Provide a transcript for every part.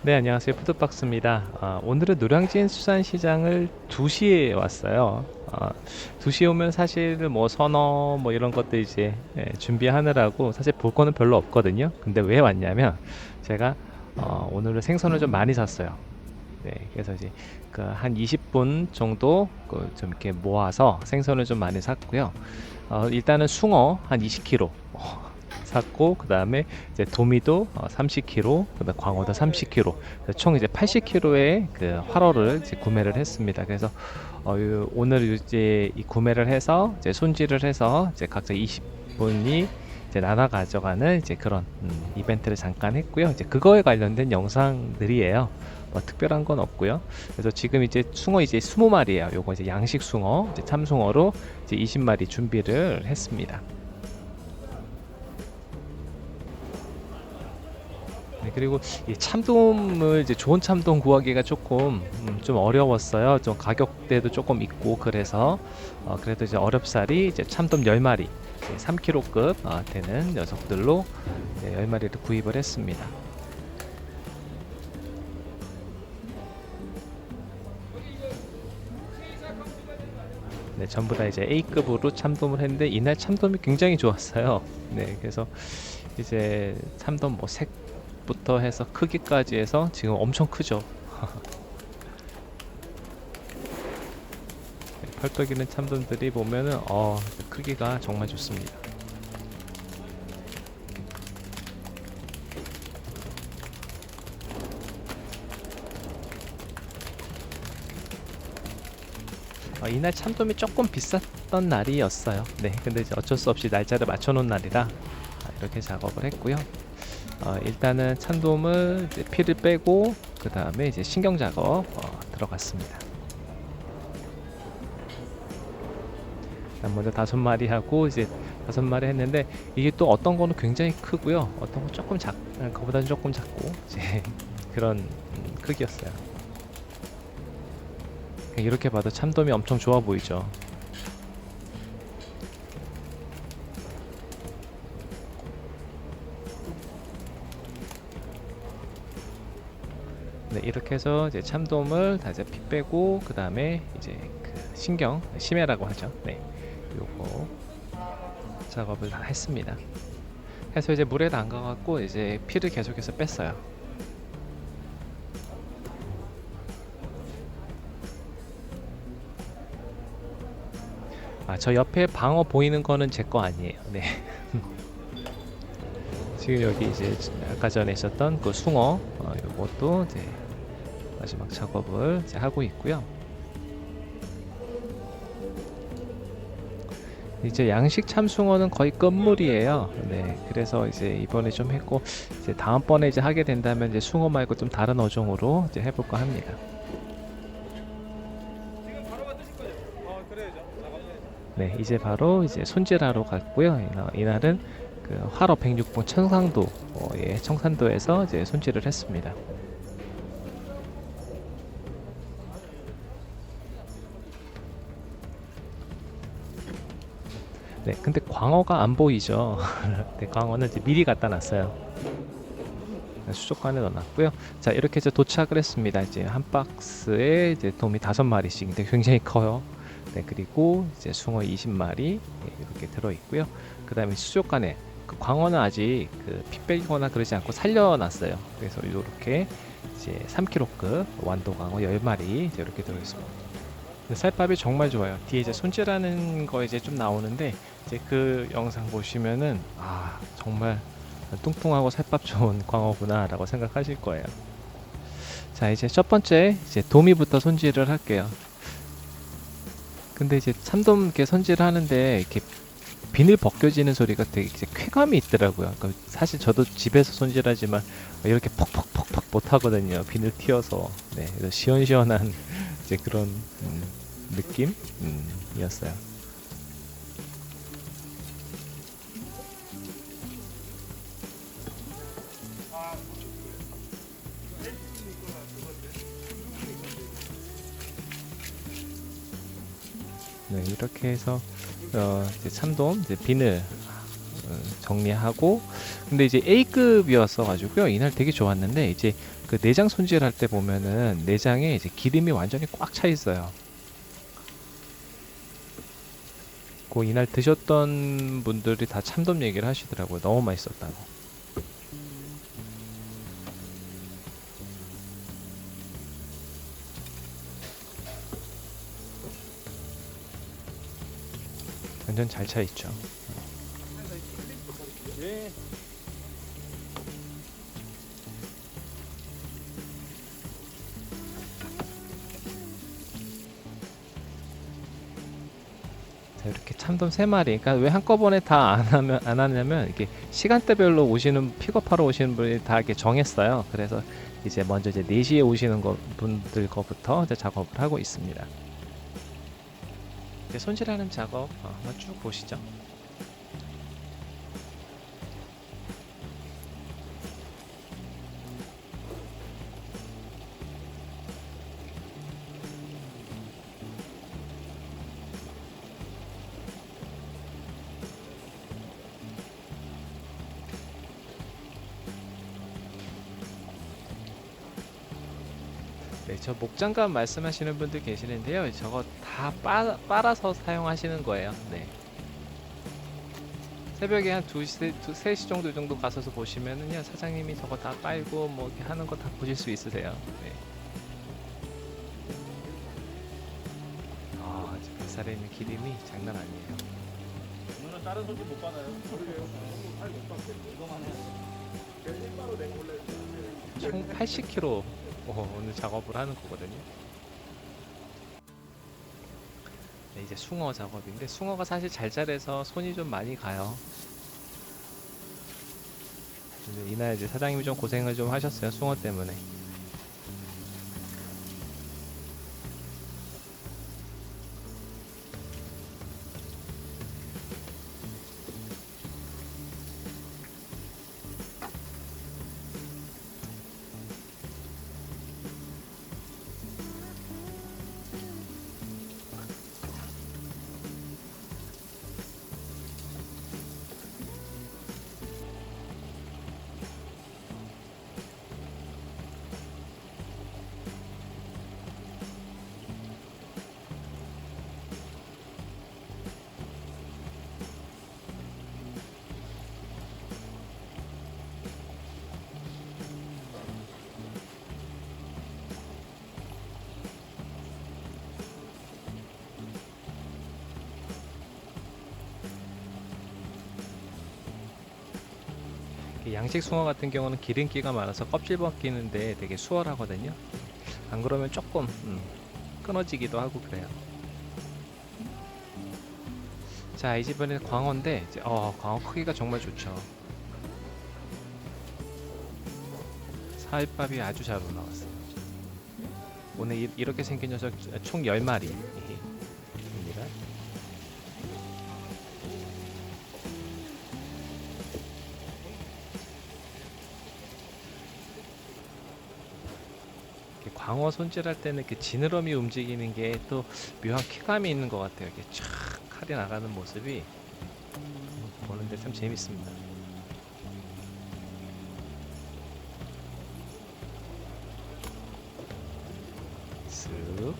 네, 안녕하세요. 푸드박스입니다. 오늘은 노량진 수산시장을 2시에 왔어요. 2시에 오면 사실 뭐 선어 뭐 이런 것들 이제 준비하느라고 사실 볼 거는 별로 없거든요. 근데 왜 왔냐면 제가 오늘은 생선을 좀 많이 샀어요. 네, 그래서 이제 그 한 20분 정도 그좀 이렇게 모아서 생선을 좀 많이 샀고요. 일단은 숭어 한 20kg 샀고, 그 다음에 이제 도미도 30kg, 그다음 광어도 30kg, 총 이제 80kg의 그 활어를 이제 구매를 했습니다. 그래서 오늘 이제 이 구매를 해서 이제 손질을 해서 이제 각자 20분이 이제 나눠 가져가는 이제 그런 이벤트를 잠깐 했고요. 이제 그거에 관련된 영상들이에요. 뭐 특별한 건 없고요. 그래서 지금 이제 숭어 이제 20마리예요. 요거 이제 양식 숭어, 이제 참숭어로 이제 20마리 준비를 했습니다. 네, 그리고 이 참돔을 이제 좋은 참돔 구하기가 조금 좀 어려웠어요. 좀 가격대도 조금 있고 그래서 그래도 이제 어렵사리 이제 참돔 10마리, 3kg급 되는 녀석들로 10마리를 구입을 했습니다. 네, 전부 다 이제 A급으로 참돔을 했는데 이날 참돔이 굉장히 좋았어요. 네, 그래서 이제 참돔 뭐 색부터 해서 크기까지 해서 지금 엄청 크죠. 펄떡 이는 참돔들이 보면은 크기가 정말 좋습니다. 이날 참돔이 조금 비쌌던 날이었어요. 네, 근데 이제 어쩔 수 없이 날짜를 맞춰놓은 날이라 이렇게 작업을 했고요. 일단은 참돔을 이제 피를 빼고 그 다음에 이제 신경 작업 들어갔습니다. 먼저 5마리 하고 이제 5마리 했는데 이게 또 어떤 거는 굉장히 크고요, 어떤 거 조금 그보다는 조금 작고 이제 그런 크기였어요. 이렇게 봐도 참돔이 엄청 좋아 보이죠. 네, 이렇게 해서 이제 참돔을 다 이제 피 빼고 그 다음에 이제 그 신경 심해라고 하죠. 네, 요거 작업을 다 했습니다. 해서 이제 물에 담가갖고 이제 피를 계속해서 뺐어요. 저 옆에 방어 보이는 거는 제 거 아니에요. 네. 지금 여기 이제 아까 전에 있었던 그 숭어, 요것도 이제 마지막 작업을 이제 하고 있고요. 이제 양식 참숭어는 거의 끝물이에요. 네, 그래서 이제 이번에 좀 했고 이제 다음번에 이제 하게 된다면 이제 숭어 말고 좀 다른 어종으로 이제 해볼까 합니다. 네, 이제 바로 이제 손질하러 갔고요. 이날은 그 활어 106번 청산도에서 이제 손질을 했습니다. 네, 근데 광어가 안 보이죠. 네, 광어는 이제 미리 갖다 놨어요. 수족관에 넣어놨고요. 자, 이렇게 해서 도착을 했습니다. 이제 한 박스에 이제 돔이 5마리씩, 근데 굉장히 커요. 네, 그리고 이제 숭어 20마리 이렇게 들어 있고요. 그 다음에 수족관에 그 광어는 아직 피 빼거나 그러지 않고 살려놨어요. 그래서 이렇게 이제 3kg급 완도 광어 10마리 이렇게 들어 있습니다. 살밥이 정말 좋아요. 뒤에 이제 손질하는 거 이제 좀 나오는데 이제 그 영상 보시면은 정말 뚱뚱하고 살밥 좋은 광어구나라고 생각하실 거예요. 자, 이제 첫 번째 이제 도미부터 손질을 할게요. 근데 이제 참돔 이렇게 손질하는데 이렇게 비늘 벗겨지는 소리가 되게 이제 쾌감이 있더라고요. 그러니까 사실 저도 집에서 손질하지만 이렇게 퍽퍽퍽퍽 못 하거든요. 비늘 튀어서. 네, 그래서 시원시원한 이제 그런 느낌이었어요. 네, 이렇게 해서 이제 참돔 이제 비늘 정리하고, 근데 이제 A급이었어 가지고요. 이날 되게 좋았는데 이제 그 내장 손질할 때 보면은 내장에 이제 기름이 완전히 꽉 차 있어요. 그 이날 드셨던 분들이 다 참돔 얘기를 하시더라고요. 너무 맛있었다고. 완전 잘 차 있죠. 자, 이렇게 참돔 3마리. 그러니까 왜 한꺼번에 다 안 하냐면 이게 시간대별로 오시는 픽업하러 오시는 분이 다 이렇게 정했어요. 그래서 이제 먼저 이제 4시에 오시는 분들 거부터 이제 작업을 하고 있습니다. 이제 손질하는 작업 한번 쭉 보시죠. 네, 저 목장갑 말씀하시는 분들 계시는데요. 저거 다 빨아서 사용하시는 거예요. 네. 새벽에 한 2시, 3시 정도 가서서 보시면은요, 사장님이 저거 다 빨고 뭐 이렇게 하는 거 다 보실 수 있으세요. 네. 아, 뱃살에 있는 기름이 장난 아니에요. 오늘은 다른 손님 못 받아요. 그러게요. 잘못 받겠네. 이거만 해야지. 제가 일바로 내고 원래 총 80kg 오늘 작업을 하는 거거든요. 네, 이제 숭어 작업인데 숭어가 사실 잘 자라서 손이 좀 많이 가요. 근데 이날 이제 사장님이 좀 고생을 좀 하셨어요. 숭어 때문에. 양식 숭어 같은 경우는 기름기가 많아서 껍질 벗기는데 되게 수월하거든요. 안 그러면 조금 끊어지기도 하고 그래요. 자, 이 집은 광어인데 이제 광어 크기가 정말 좋죠. 사윗밥이 아주 잘 올라왔어요. 오늘 이렇게 생긴 녀석 총 10마리. 광어 손질할 때는 그 지느러미 움직이는 게 또 묘한 쾌감이 있는 것 같아요. 이렇게 촥 칼이 나가는 모습이 보는데 참 재밌습니다. 쓱.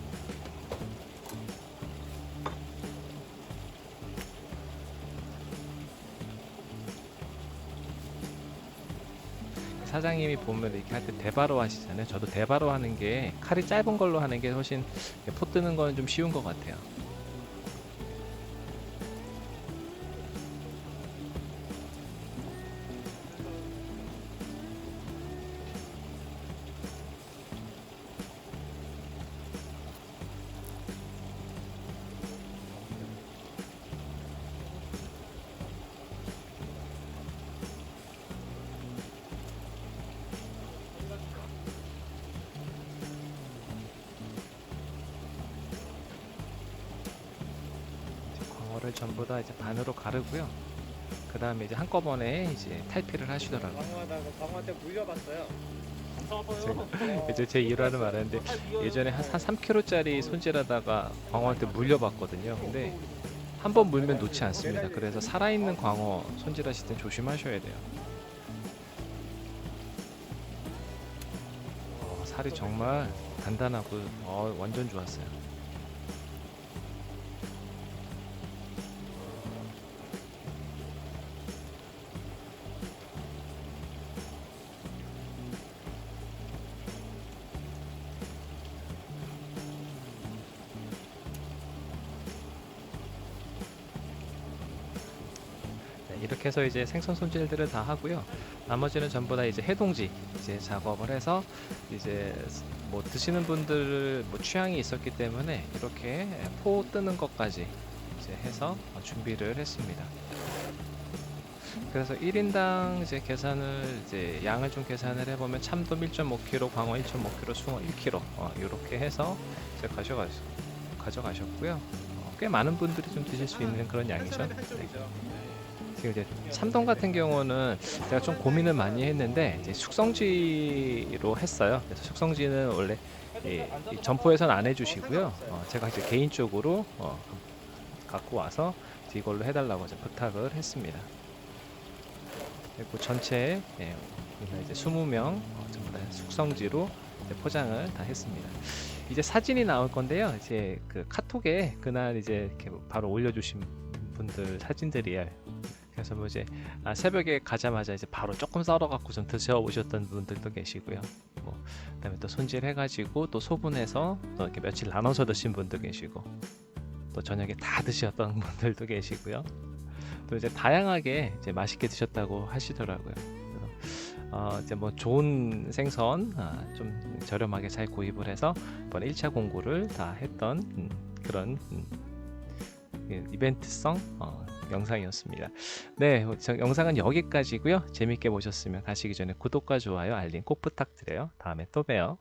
사장님이 보면 이렇게 할 때 대바로 하시잖아요. 저도 대바로 하는 게 칼이 짧은 걸로 하는 게 훨씬 포 뜨는 거는 좀 쉬운 것 같아요. 광어를 전부 다 이제 반으로 가르고요. 그 다음에 이제 한꺼번에 이제 탈피를 하시더라고요. 광어한테 물려봤어요. 이제 제 일화를 말하는데 예전에 한 3kg짜리 손질하다가 광어한테 물려봤거든요. 근데 한 번 물면 놓지 않습니다. 그래서 살아있는 광어 손질하실 때 조심하셔야 돼요. 살이 정말 단단하고 완전 좋았어요. 이렇게 해서 이제 생선 손질들을 다 하고요. 나머지는 전부 다 이제 해동지 이제 작업을 해서 이제 뭐 드시는 분들 뭐 취향이 있었기 때문에 이렇게 포 뜨는 것까지 이제 해서 준비를 했습니다. 그래서 1인당 이제 계산을 이제 양을 좀 계산을 해보면 참돔 1.5kg, 광어 1.5kg, 숭어 1kg 이렇게 해서 이제 가져가셨고요. 꽤 많은 분들이 좀 드실 수 있는 그런 양이죠. 네. 지금 이제 참돔 같은 경우는 제가 좀 고민을 많이 했는데 이제 숙성지로 했어요. 그래서 숙성지는 원래 이 점포에서는 안 해주시고요. 제가 이제 개인적으로 갖고 와서 이걸로 해달라고 이제 부탁을 했습니다. 그리고 전체 이제 20명 전부 다 숙성지로 이제 포장을 다 했습니다. 이제 사진이 나올 건데요. 이제 그 카톡에 그날 이제 이렇게 바로 올려주신 분들 사진들이에요. 그래서 뭐 이제 새벽에 가자마자 이제 바로 조금 썰어갖고 좀 드셔보셨던 분들도 계시고요. 뭐 그다음에 또 손질해가지고 또 소분해서 또 이렇게 며칠 나눠서 드신 분도 계시고, 또 저녁에 다 드셨던 분들도 계시고요. 또 이제 다양하게 이제 맛있게 드셨다고 하시더라고요. 그래서 이제 뭐 좋은 생선 좀 저렴하게 잘 구입을 해서 이번 1차 공구를 다 했던 그런 이벤트성 영상이었습니다. 네, 영상은 여기까지고요. 재밌게 보셨으면 가시기 전에 구독과 좋아요, 알림 꼭 부탁드려요. 다음에 또 봬요.